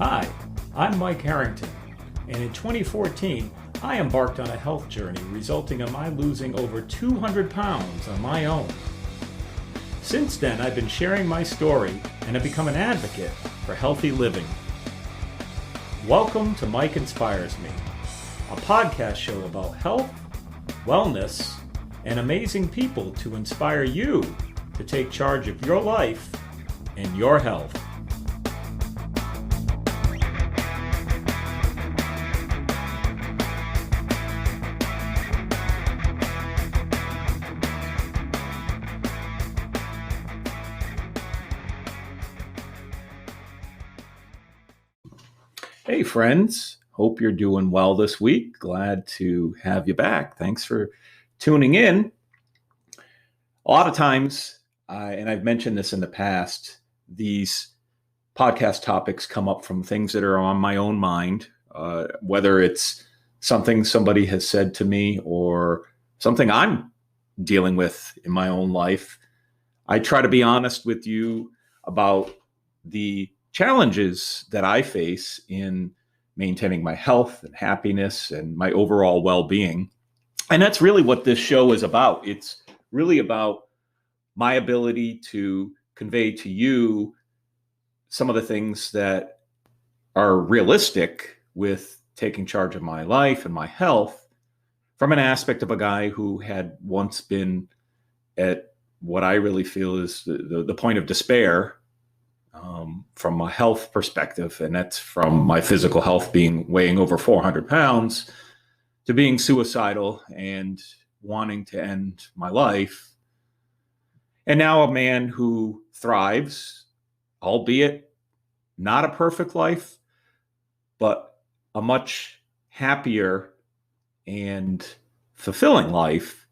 Hi, I'm Mike Harrington, and in 2014, I embarked on a health journey resulting in my losing over 200 pounds on my own. Since then, I've been sharing my story and have become an advocate for healthy living. Welcome to Mike Inspires Me, a podcast show about health, wellness, and amazing people to inspire you to take charge of your life and your health. Hey friends, hope you're doing well this week. Glad to have you back. Thanks for tuning in. A lot of times, and I've mentioned this in the past, these podcast topics come up from things that are on my own mind, whether it's something somebody has said to me or something I'm dealing with in my own life. I try to be honest with you about the challenges that I face in maintaining my health and happiness and my overall well-being. And that's really what this show is about. It's really about my ability to convey to you some of the things that are realistic with taking charge of my life and my health from an aspect of a guy who had once been at what I really feel is the point of despair from a health perspective. And that's from my physical health weighing over 400 pounds to being suicidal and wanting to end my life. And now a man who thrives, albeit not a perfect life, but a much happier and fulfilling life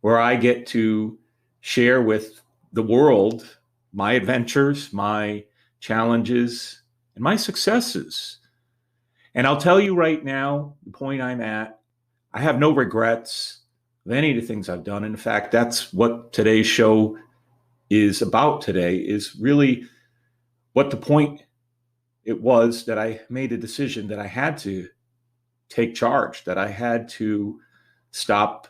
where I get to share with the world my adventures, my challenges, and my successes. And I'll tell you right now, the point I'm at, I have no regrets of any of the things I've done. In fact, that's what today's show is about today, is really what the point it was that I made a decision that I had to take charge, that I had to stop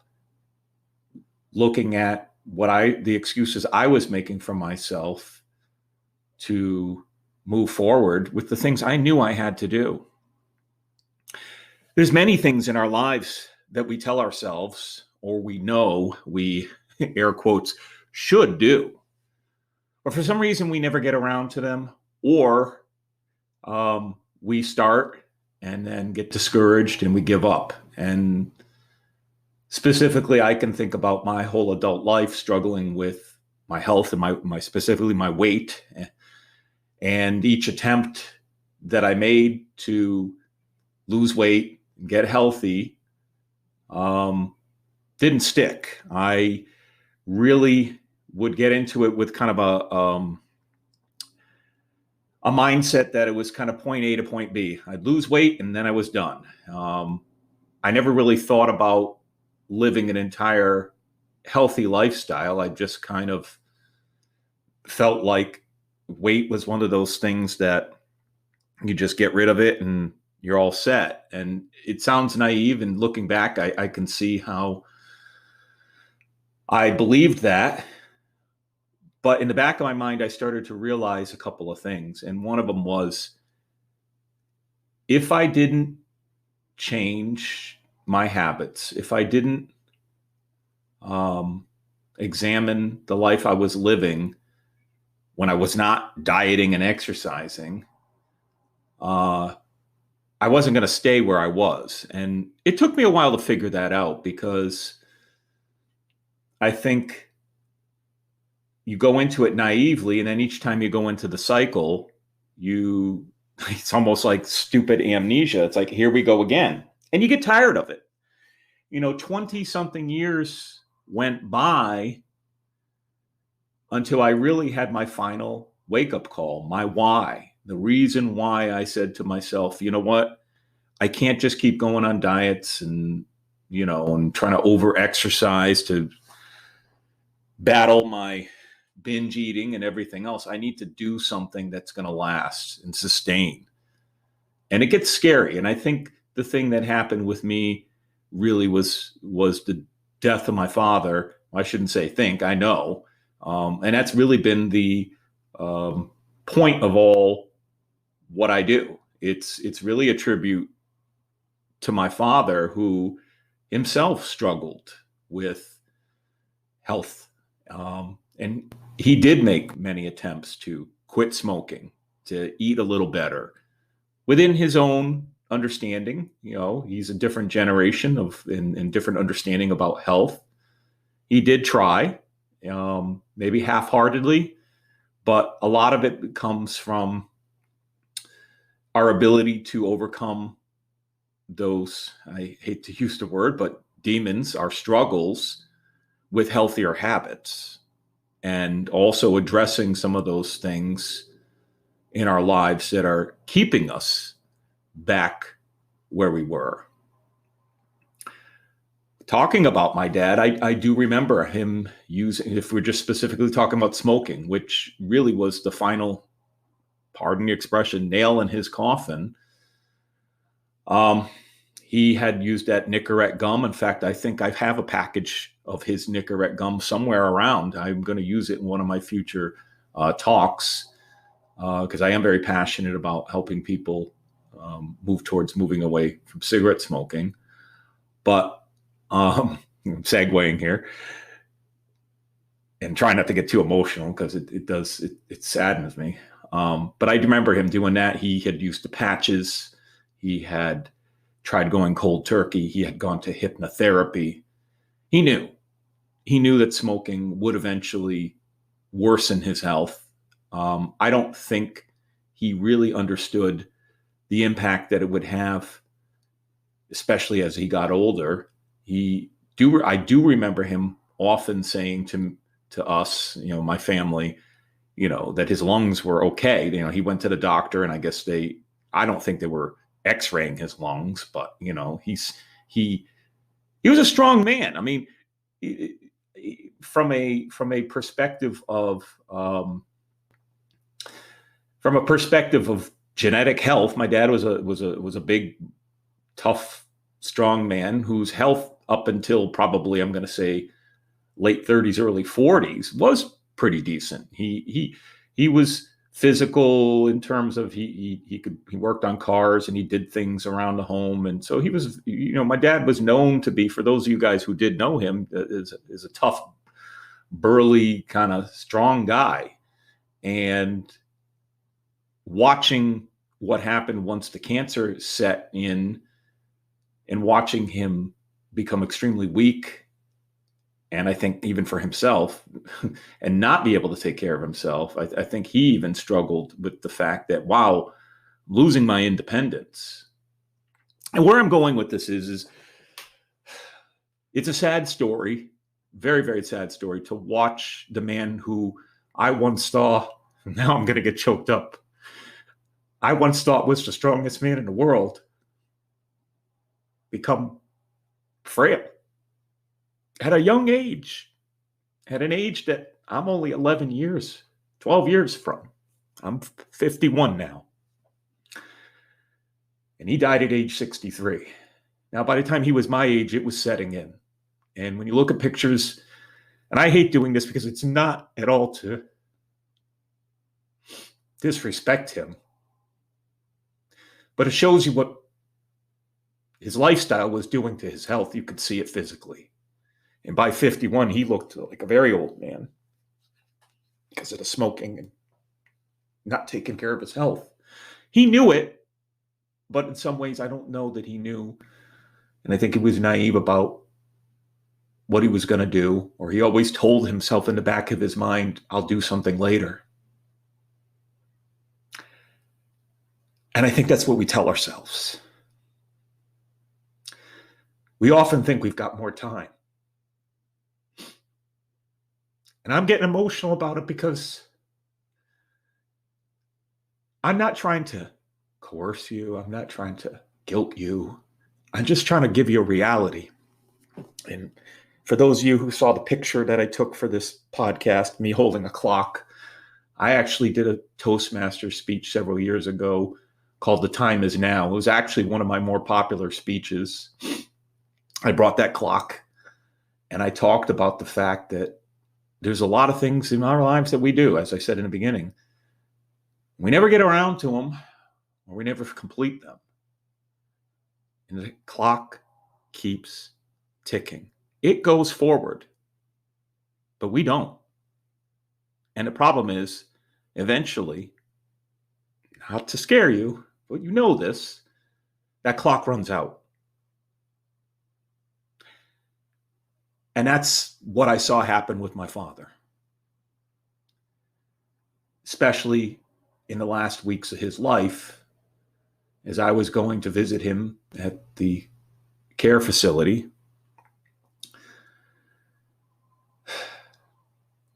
looking at the excuses I was making for myself to move forward with the things I knew I had to do. There's many things in our lives that we tell ourselves, or we know we, air quotes, should do. But for some reason, we never get around to them, or we start and then get discouraged and we give up. And specifically, I can think about my whole adult life struggling with my health and my specifically my weight. And each attempt that I made to lose weight and get healthy didn't stick. I really would get into it with kind of a mindset that it was kind of point A to point B. I'd lose weight and then I was done. I never really thought about living an entire healthy lifestyle. I just kind of felt like weight was one of those things that you just get rid of it and you're all set. And it sounds naive, and looking back, I can see how I believed that. But in the back of my mind, I started to realize a couple of things. And one of them was, if I didn't change my habits, if I didn't examine the life I was living when I was not dieting and exercising, I wasn't going to stay where I was. And it took me a while to figure that out, because I think you go into it naively, and then each time you go into the cycle, it's almost like stupid amnesia. It's like, here we go again. And you get tired of it. 20 something years went by until I really had my final wake-up call, my why, the reason why I said to myself, you know what, I can't just keep going on diets and trying to over-exercise to battle my binge eating and everything else. I need to do something that's going to last and sustain. And it gets scary. And I think the thing that happened with me really was the death of my father. I shouldn't say think, I know. And that's really been the point of all what I do. It's really a tribute to my father, who himself struggled with health. And he did make many attempts to quit smoking, to eat a little better within his own understanding. He's a different generation and different understanding about health. He did try, maybe half-heartedly, but a lot of it comes from our ability to overcome those, I hate to use the word, but demons, our struggles with healthier habits, and also addressing some of those things in our lives that are keeping us back where we were. Talking about my dad, I do remember him using, if we're just specifically talking about smoking, which really was the final, pardon the expression, nail in his coffin. He had used that Nicorette gum. In fact, I think I have a package of his Nicorette gum somewhere around. I'm going to use it in one of my future talks, because I am very passionate about helping people move towards moving away from cigarette smoking. But I'm segueing here and trying not to get too emotional, because it saddens me. But I remember him doing that. He had used the patches. He had tried going cold turkey. He had gone to hypnotherapy. He knew that smoking would eventually worsen his health. I don't think he really understood the impact that it would have, especially as he got older. I do remember him often saying to us, my family, that his lungs were okay. He went to the doctor, and I guess I don't think they were X-raying his lungs, but he was a strong man. I mean, from a perspective of genetic health, my dad was a big, tough, strong man whose health up until probably, I'm going to say, late 30s, early 40s was pretty decent. He was physical in terms of he worked on cars and he did things around the home, and so he was, my dad was known to be, for those of you guys who did know him, is a tough, burly, kind of strong guy. And watching what happened once the cancer set in, and watching him become extremely weak, and I think even for himself, and not be able to take care of himself, I think he even struggled with the fact that, wow, losing my independence. And where I'm going with this is it's a sad story, very, very sad story, to watch the man who I once thought, now I'm going to get choked up, I once thought was the strongest man in the world, become frail. At a young age, at an age that I'm only 12 years from. I'm 51 now. And he died at age 63. Now, by the time he was my age, it was setting in. And when you look at pictures, and I hate doing this because it's not at all to disrespect him, but it shows you what his lifestyle was doing to his health. You could see it physically. And by 51, he looked like a very old man because of the smoking and not taking care of his health. He knew it, but in some ways, I don't know that he knew. And I think he was naive about what he was going to do, or he always told himself in the back of his mind, I'll do something later. And I think that's what we tell ourselves. We often think we've got more time. And I'm getting emotional about it because I'm not trying to coerce you. I'm not trying to guilt you. I'm just trying to give you a reality. And for those of you who saw the picture that I took for this podcast, me holding a clock, I actually did a Toastmaster speech several years ago called The Time Is Now. It was actually one of my more popular speeches. I brought that clock and I talked about the fact that there's a lot of things in our lives that we do, as I said in the beginning. We never get around to them or we never complete them. And the clock keeps ticking. It goes forward, but we don't. And the problem is, eventually, not to scare you, but you know this, that clock runs out. And that's what I saw happen with my father, especially in the last weeks of his life, as I was going to visit him at the care facility.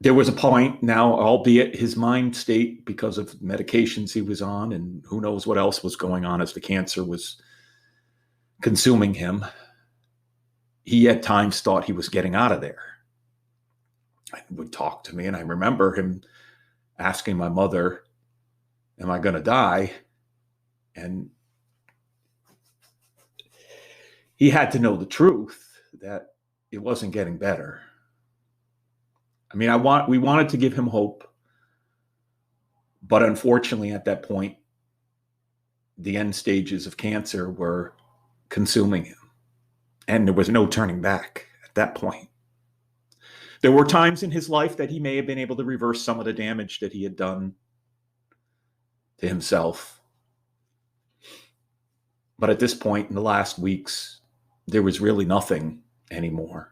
There was a point now, albeit his mind state, because of medications he was on and who knows what else was going on as the cancer was consuming him, he at times thought he was getting out of there. He would talk to me, and I remember him asking my mother, am I going to die? And he had to know the truth, that it wasn't getting better. I mean, we wanted to give him hope, but unfortunately at that point, the end stages of cancer were consuming him, and there was no turning back at that point. There were times in his life that he may have been able to reverse some of the damage that he had done to himself. But at this point in the last weeks, there was really nothing anymore.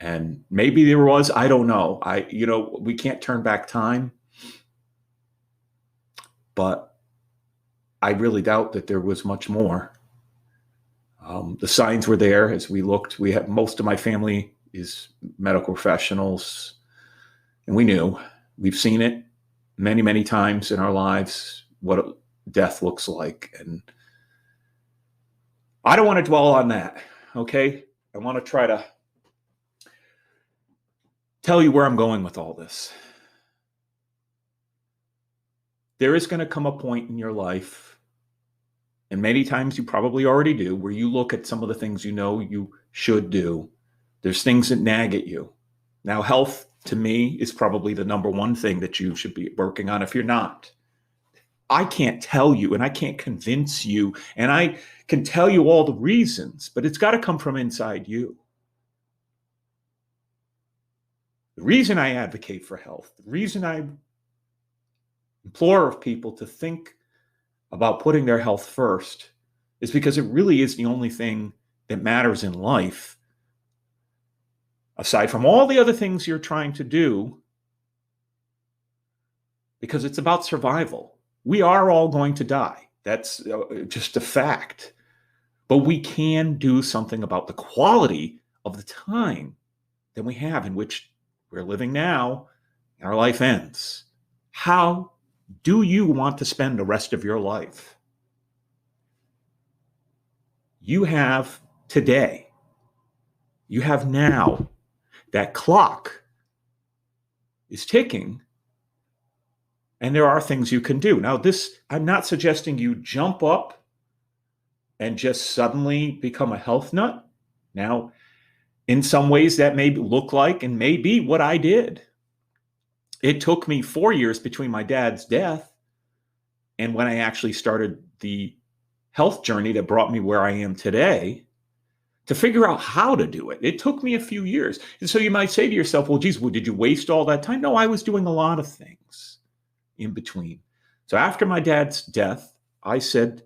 And maybe there was, I don't know. We can't turn back time, but I really doubt that there was much more. The signs were there as we looked. We had, most of my family is medical professionals, and we knew, we've seen it many, many times in our lives, what death looks like. And I don't want to dwell on that. Okay. I want to try to tell you where I'm going with all this. There is going to come a point in your life, and many times you probably already do, where you look at some of the things you know you should do. There's things that nag at you. Now, health to me is probably the number one thing that you should be working on if you're not. I can't tell you and I can't convince you, and I can tell you all the reasons, but it's got to come from inside you. The reason I advocate for health, the reason I implore of people to think about putting their health first, is because it really is the only thing that matters in life, aside from all the other things you're trying to do, because it's about survival. We are all going to die. That's just a fact. But we can do something about the quality of the time that we have in which we're living now, and our life ends. How do you want to spend the rest of your life? You have today. You have now. That clock is ticking, and there are things you can do. Now, I'm not suggesting you jump up and just suddenly become a health nut. Now, in some ways, that may look like and may be what I did. It took me 4 years between my dad's death and when I actually started the health journey that brought me where I am today to figure out how to do it. It took me a few years. And so you might say to yourself, well, geez, did you waste all that time? No, I was doing a lot of things in between. So after my dad's death, I said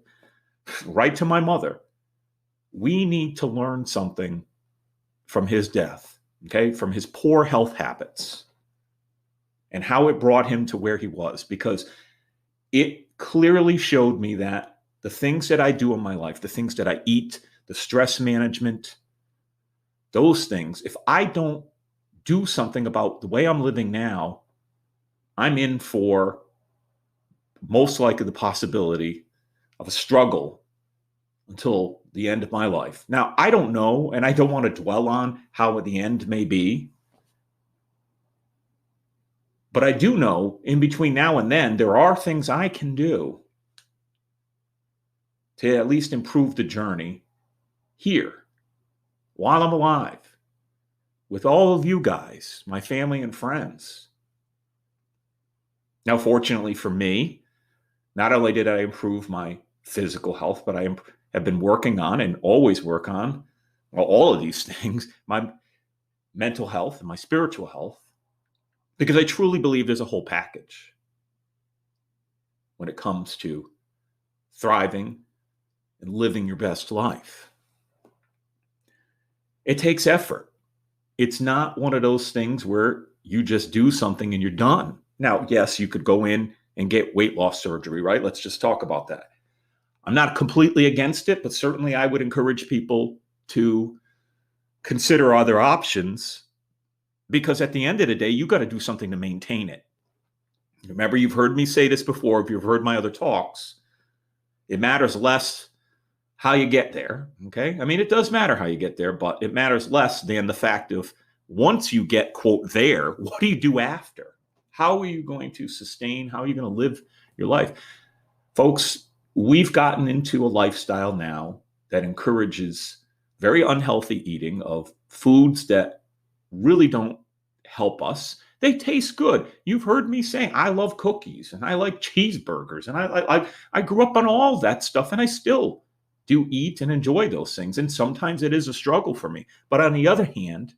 right to my mother, we need to learn something from his death, okay, from his poor health habits and how it brought him to where he was, because it clearly showed me that the things that I do in my life, the things that I eat, the stress management, those things, if I don't do something about the way I'm living now, I'm in for most likely the possibility of a struggle until the end of my life. Now, I don't know, and I don't want to dwell on how the end may be, but I do know in between now and then, there are things I can do to at least improve the journey here while I'm alive with all of you guys, my family and friends. Now, fortunately for me, not only did I improve my physical health, but I have been working on and always work on, well, all of these things, my mental health and my spiritual health, because I truly believe there's a whole package when it comes to thriving and living your best life. It takes effort. It's not one of those things where you just do something and you're done. Now, yes, you could go in and get weight loss surgery, right? Let's just talk about that. I'm not completely against it, but certainly I would encourage people to consider other options, because at the end of the day, you got to do something to maintain it. Remember, you've heard me say this before. If you've heard my other talks, it matters less how you get there. Okay. I mean, it does matter how you get there, but it matters less than the fact of once you get, quote, there, what do you do after? How are you going to sustain? How are you going to live your life? Folks, we've gotten into a lifestyle now that encourages very unhealthy eating of foods that really don't help us. They taste good. You've heard me saying I love cookies and I like cheeseburgers, and I grew up on all that stuff, and I still do eat and enjoy those things. And sometimes it is a struggle for me. But on the other hand,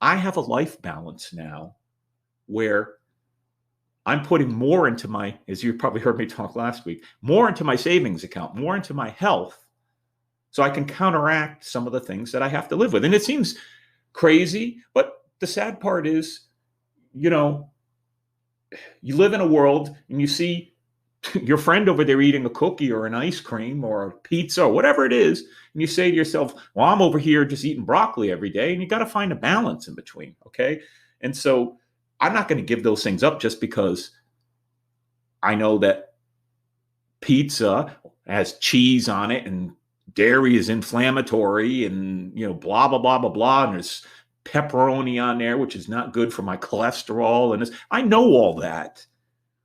I have a life balance now where I'm putting more into my, as you probably heard me talk last week, more into my savings account, more into my health, so I can counteract some of the things that I have to live with. And it seems crazy, but the sad part is, you know, you live in a world and you see your friend over there eating a cookie or an ice cream or a pizza or whatever it is, and you say to yourself, well, I'm over here just eating broccoli every day, and you got to find a balance in between, okay? And so I'm not going to give those things up just because I know that pizza has cheese on it and dairy is inflammatory and, you know, blah, blah, blah, blah, blah, and there's pepperoni on there, which is not good for my cholesterol. And I know all that,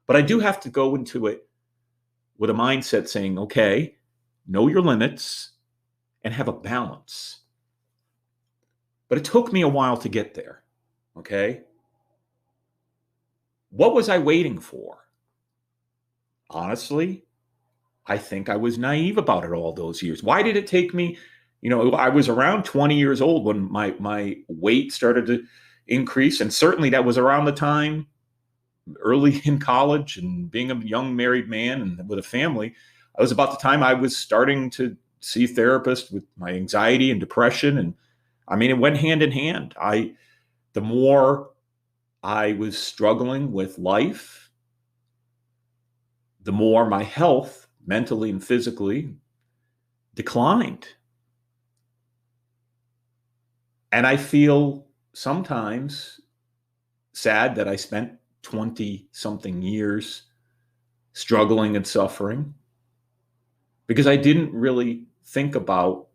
but I do have to go into it with a mindset saying, okay, know your limits and have a balance. But it took me a while to get there, okay? What was I waiting for? Honestly, I think I was naive about it all those years. Why did it take me? You know, I was around 20 years old when my weight started to increase. And certainly that was around the time, early in college and being a young married man and with a family, I was about the time I was starting to see therapists with my anxiety and depression. And I mean, it went hand in hand. The more I was struggling with life, the more my health, mentally and physically, declined. And I feel sometimes sad that I spent 20 something years struggling and suffering because I didn't really think about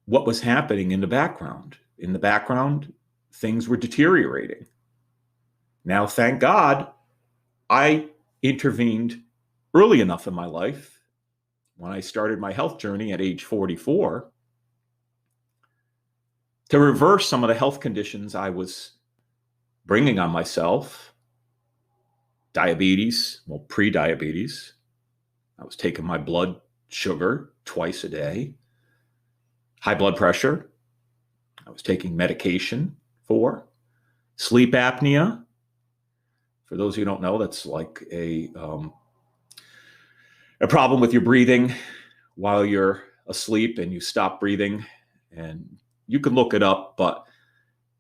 what was happening in the background. In the background, things were deteriorating. Now, thank God, I intervened early enough in my life when I started my health journey at age 44 to reverse some of the health conditions I was bringing on myself. Diabetes, well, pre-diabetes. I was taking my blood sugar twice a day. High blood pressure, I was taking medication for. Sleep apnea, for those who don't know, that's like a problem with your breathing while you're asleep and you stop breathing. And you can look it up, but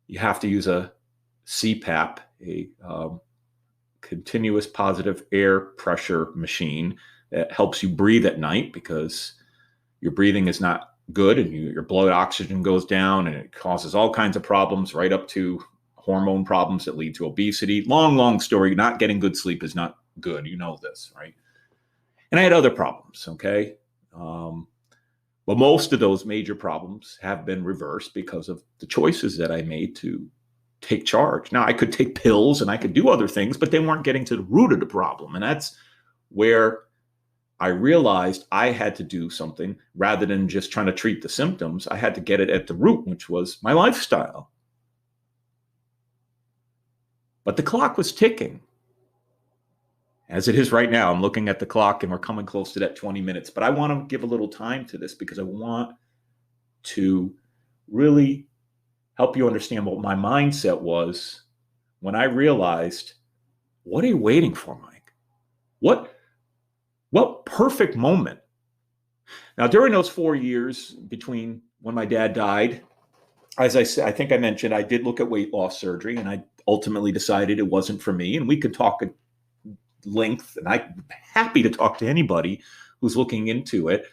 you have to use a CPAP, a continuous positive air pressure machine that helps you breathe at night because your breathing is not good and your blood oxygen goes down and it causes all kinds of problems, right up to hormone problems that lead to obesity. Long story. Not getting good sleep is not good. You know this, right? And I had other problems, okay? But most of those major problems have been reversed because of the choices that I made to take charge. Now, I could take pills and I could do other things, but they weren't getting to the root of the problem. And that's where I realized I had to do something rather than just trying to treat the symptoms. I had to get it at the root, which was my lifestyle. But the clock was ticking. As it is right now, I'm looking at the clock and we're coming close to that 20 minutes. But I want to give a little time to this because I want to really help you understand what my mindset was when I realized, what are you waiting for, Mike? What perfect moment? Now, during those 4 years between when my dad died, as I said, I think I mentioned, I did look at weight loss surgery, and I ultimately decided it wasn't for me. And we could talk at length, and I'm happy to talk to anybody who's looking into it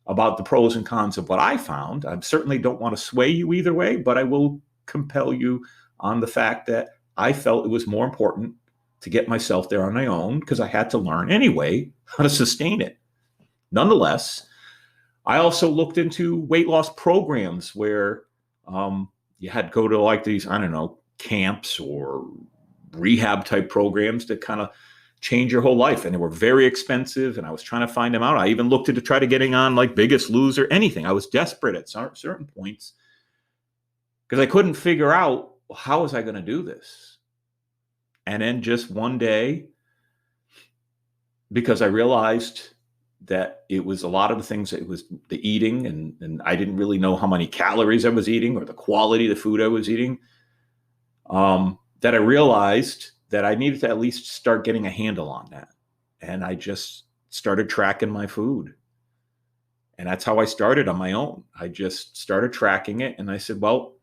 about the pros and cons of what I found. I certainly don't want to sway you either way, but I will compel you on the fact that I felt it was more important to get myself there on my own because I had to learn anyway how to sustain it. Nonetheless, I also looked into weight loss programs where you had to go to like these, I don't know, camps or rehab type programs that kind of change your whole life. And they were very expensive, and I was trying to find them out. I even looked to try to getting on like Biggest Loser, anything. I was desperate at certain points because I couldn't figure out, well, how was I going to do this? And then just one day, because I realized that it was a lot of the things, that it was the eating, and I didn't really know how many calories I was eating or the quality of the food I was eating, that I realized that I needed to at least start getting a handle on that. And I just started tracking my food. And that's how I started on my own. I just started tracking it. And I said, well,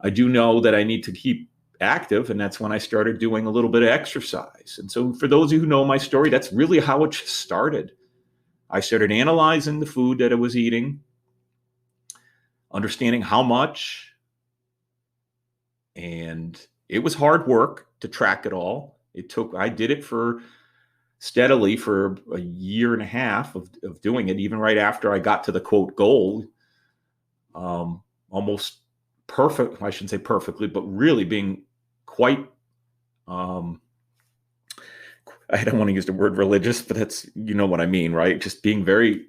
I do know that I need to keep active. And that's when I started doing a little bit of exercise. And so for those of you who know my story, that's really how it started. I started analyzing the food that I was eating, understanding how much, and it was hard work to track it all. I did it steadily for a year and a half of doing it, even right after I got to the quote goal, almost perfect. I shouldn't say perfectly, but really being quite, I don't want to use the word religious, but that's, you know what I mean, right? Just being very,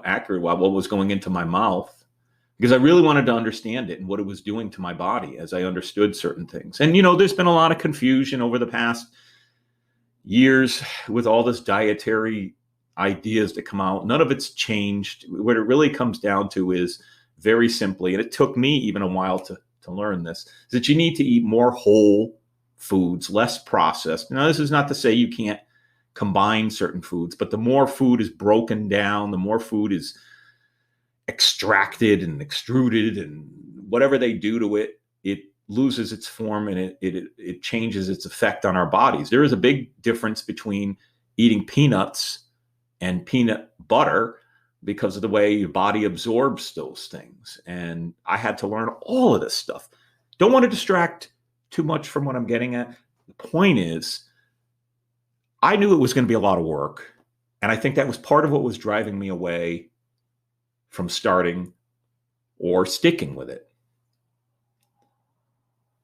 accurate about what was going into my mouth, because I really wanted to understand it and what it was doing to my body as I understood certain things. And, there's been a lot of confusion over the past years with all this dietary ideas that come out. None of it's changed. What it really comes down to is very simply, and it took me even a while to learn this, is that you need to eat more whole foods, less processed. Now, this is not to say you can't combine certain foods, but the more food is broken down, the more food is extracted and extruded, and whatever they do to it, it loses its form, and it changes its effect on our bodies. There is a big difference between eating peanuts and peanut butter because of the way your body absorbs those things. And I had to learn all of this stuff. Don't want to distract too much from what I'm getting at. The point is, I knew it was going to be a lot of work. And I think that was part of what was driving me away from starting or sticking with it.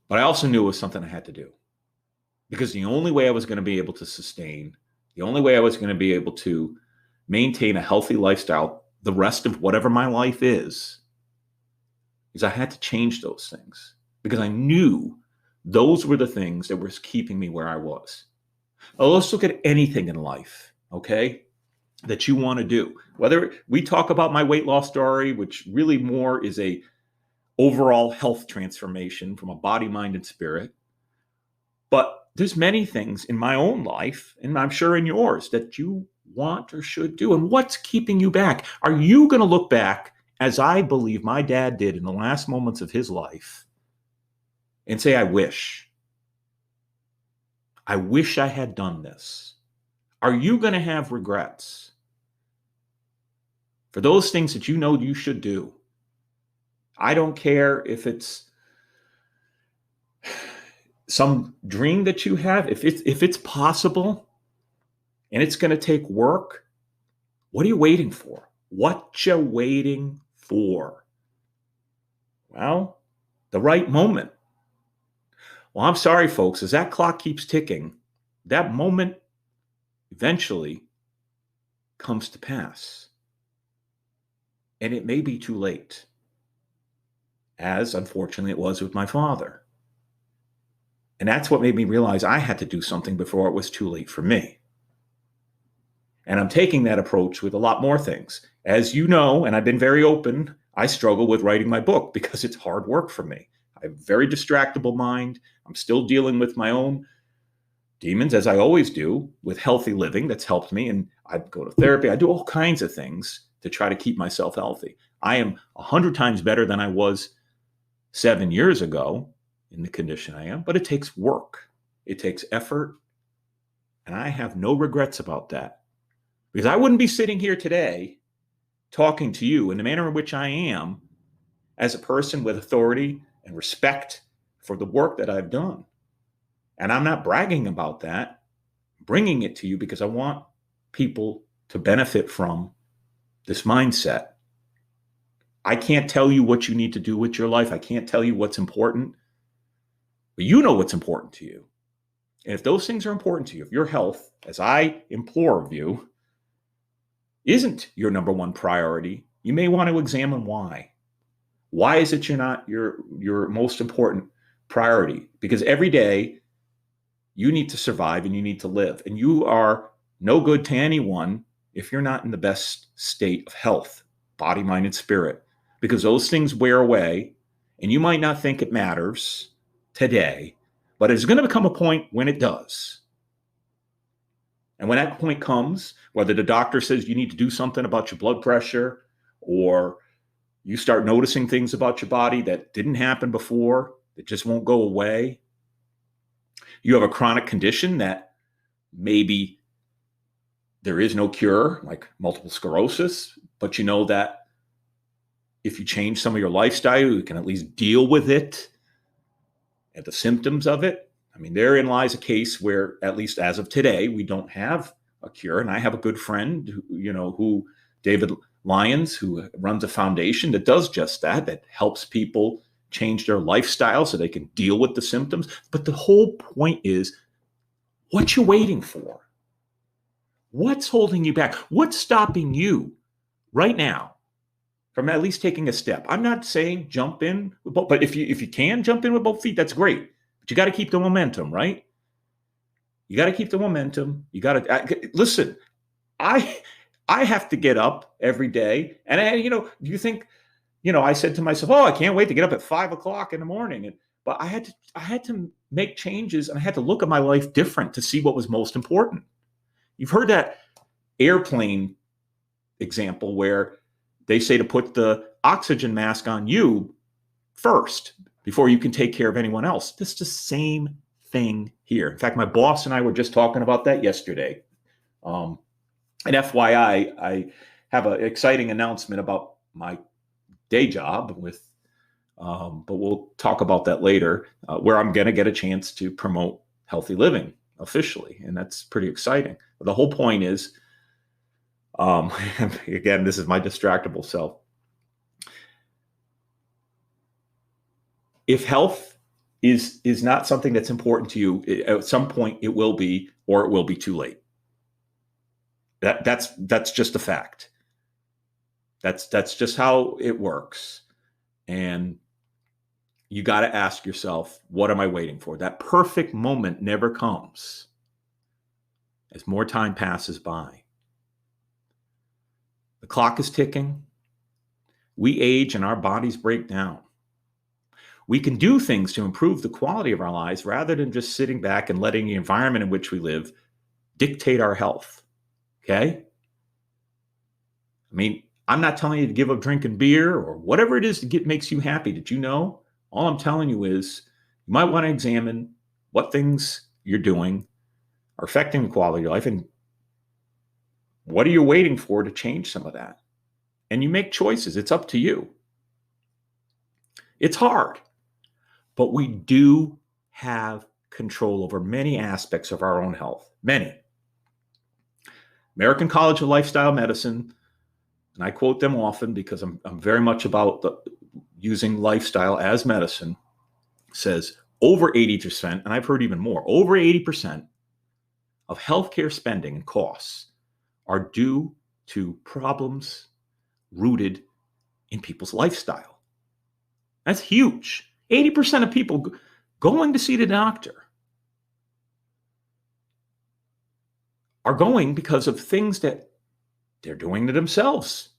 But I also knew it was something I had to do, because the only way I was going to be able to sustain, the only way I was going to be able to maintain a healthy lifestyle the rest of whatever my life is I had to change those things, because I knew those were the things that were keeping me where I was. Well, let's look at anything in life, okay, that you want to do. Whether we talk about my weight loss story, which really more is a overall health transformation from a body, mind, and spirit. But there's many things in my own life, and I'm sure in yours, that you want or should do. And what's keeping you back? Are you going to look back, as I believe my dad did in the last moments of his life, and say, I wish I had done this? Are you going to have regrets for those things that you know you should do? I don't care if it's some dream that you have, if it's possible and it's going to take work. What are you waiting for? What you waiting for? Well, the right moment. Well, I'm sorry, folks, as that clock keeps ticking, that moment eventually comes to pass. And it may be too late, as unfortunately it was with my father. And that's what made me realize I had to do something before it was too late for me. And I'm taking that approach with a lot more things. As you know, and I've been very open, I struggle with writing my book because it's hard work for me. I have a very distractible mind. I'm still dealing with my own demons, as I always do, with healthy living. That's helped me. And I go to therapy. I do all kinds of things to try to keep myself healthy. I am 100 times better than I was 7 years ago in the condition I am, but it takes work. It takes effort. And I have no regrets about that, because I wouldn't be sitting here today talking to you in the manner in which I am as a person with authority and respect for the work that I've done. And I'm not bragging about that, I'm bringing it to you because I want people to benefit from this mindset. I can't tell you what you need to do with your life. I can't tell you what's important, but you know what's important to you. And if those things are important to you, if your health, as I implore of you, isn't your number one priority, you may want to examine why. Why is it you're not your most important priority? Because every day you need to survive and you need to live. And you are no good to anyone if you're not in the best state of health, body, mind, and spirit. Because those things wear away, and you might not think it matters today, but it's going to become a point when it does. And when that point comes, whether the doctor says you need to do something about your blood pressure, or you start noticing things about your body that didn't happen before, that just won't go away. You have a chronic condition that maybe there is no cure, like multiple sclerosis, but you know that if you change some of your lifestyle, you can at least deal with it and the symptoms of it. I mean, therein lies a case where, at least as of today, we don't have a cure. And I have a good friend who David Lyons, who runs a foundation that does just that, that helps people change their lifestyle so they can deal with the symptoms. But the whole point is, what you waiting for? What's holding you back? What's stopping you right now from at least taking a step? I'm not saying jump in, but if you can jump in with both feet, that's great. But you got to keep the momentum, right? You got to keep the momentum. You got to listen. I have to get up every day, and do you think, I said to myself, "Oh, I can't wait to get up at 5:00 in the morning." But I had to make changes, and I had to look at my life different to see what was most important. You've heard that airplane example where they say to put the oxygen mask on you first before you can take care of anyone else. It's the same thing here. In fact, my boss and I were just talking about that yesterday. And FYI, I have an exciting announcement about my day job but we'll talk about that later, where I'm going to get a chance to promote healthy living officially. And that's pretty exciting. But the whole point is, again, this is my distractible self. If health is not something that's important to you, at some point it will be, or it will be too late. That's just a fact. That's just how it works. And you got to ask yourself, what am I waiting for? That perfect moment never comes as more time passes by. The clock is ticking. We age and our bodies break down. We can do things to improve the quality of our lives rather than just sitting back and letting the environment in which we live dictate our health. Okay? I mean, I'm not telling you to give up drinking beer or whatever it is that makes you happy. Did you know? All I'm telling you is you might want to examine what things you're doing are affecting the quality of your life, and what are you waiting for to change some of that? And you make choices. It's up to you. It's hard, but we do have control over many aspects of our own health. Many. American College of Lifestyle Medicine, and I quote them often because I'm very much about using lifestyle as medicine, says over 80%, and I've heard even more, over 80% of healthcare spending and costs are due to problems rooted in people's lifestyle. That's huge. 80% of people going to see the doctor are going because of things that they're doing to themselves,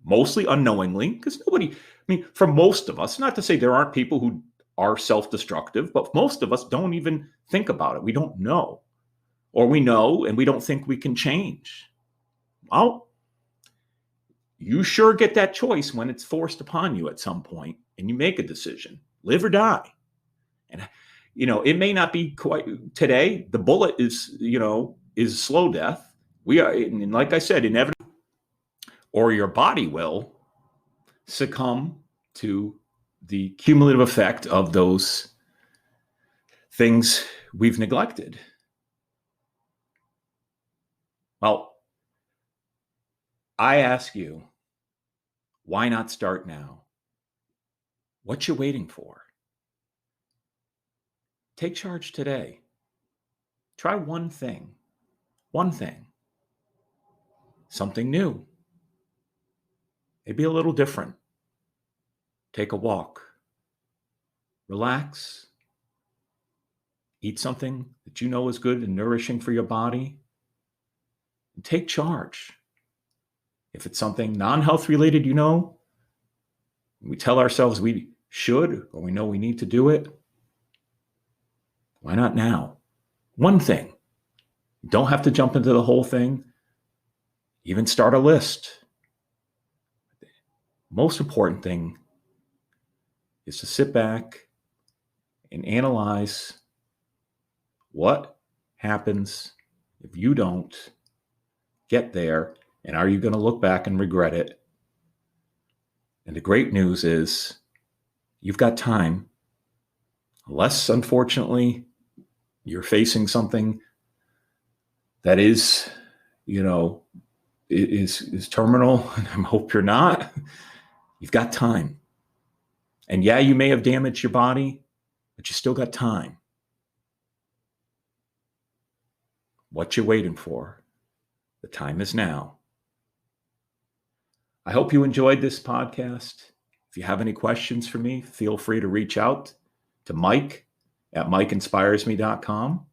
mostly unknowingly, because for most of us, not to say there aren't people who are self-destructive, but most of us don't even think about it. We don't know, or we know and we don't think we can change. Well, you sure get that choice when it's forced upon you at some point and you make a decision, live or die. And, it may not be quite today. The bullet is slow death. We are, and like I said, inevitable, or your body will succumb to the cumulative effect of those things we've neglected. Well, I ask you, why not start now? What you waiting for? Take charge today. Try one thing, something new, maybe a little different. Take a walk, relax, eat something that you know is good and nourishing for your body, and take charge. If it's something non-health related, we tell ourselves we should, or we know we need to do it. Why not now? One thing. You don't have to jump into the whole thing. Even start a list. The most important thing is to sit back and analyze what happens if you don't get there, and are you going to look back and regret it? And the great news is you've got time, unless, unfortunately, you're facing something that is terminal, and I hope you're not. You've got time. And yeah, you may have damaged your body, but you still got time. What you waiting for? The time is now. I hope you enjoyed this podcast. If you have any questions for me, feel free to reach out to Mike at MikeInspiresMe.com.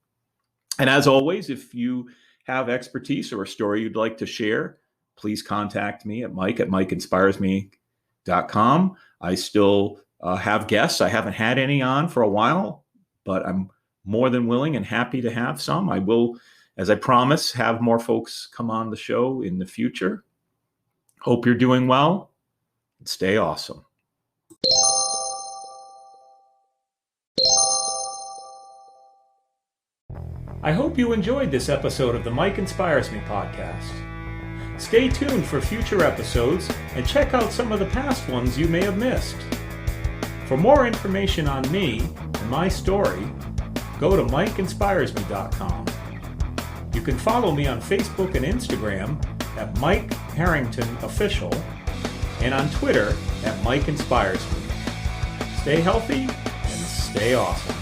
And as always, if you have expertise or a story you'd like to share, please contact me at MikeInspiresMe.com. I still have guests. I haven't had any on for a while, but I'm more than willing and happy to have some. I will, as I promise, have more folks come on the show in the future. Hope you're doing well and stay awesome. I hope you enjoyed this episode of the Mike Inspires Me podcast. Stay tuned for future episodes and check out some of the past ones you may have missed. For more information on me and my story, go to MikeInspiresMe.com. You can follow me on Facebook and Instagram at Mike Harrington Official and on Twitter at Mike Inspires Me. Stay healthy and stay awesome.